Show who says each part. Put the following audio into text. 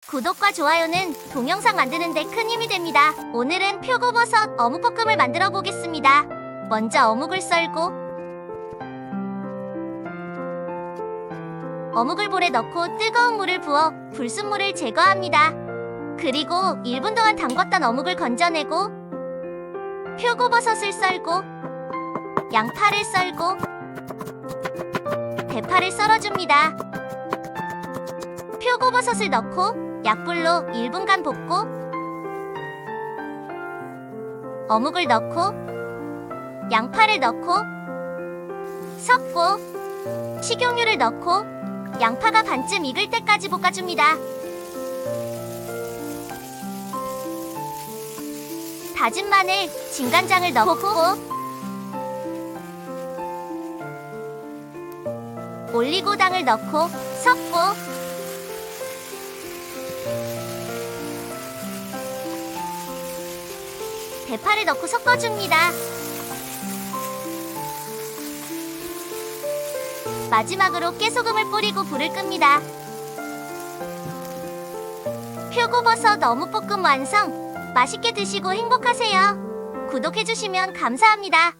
Speaker 1: 구독과 좋아요는 동영상 만드는 데 큰 힘이 됩니다. 오늘은 표고버섯 어묵볶음을 만들어 보겠습니다. 먼저 어묵을 썰고 어묵을 볼에 넣고 뜨거운 물을 부어 불순물을 제거합니다. 그리고 1분 동안 담궜던 어묵을 건져내고 표고버섯을 썰고 양파를 썰고 대파를 썰어줍니다. 표고버섯을 넣고 약불로 1분간 볶고 어묵을 넣고 양파를 넣고 섞고 식용유를 넣고 양파가 반쯤 익을 때까지 볶아줍니다. 다진 마늘, 진간장을 넣고 올리고당을 넣고 섞고 대파를 넣고 섞어줍니다. 마지막으로 깨소금을 뿌리고 불을 끕니다. 표고버섯 어묵볶음 완성! 맛있게 드시고 행복하세요. 구독해주시면 감사합니다.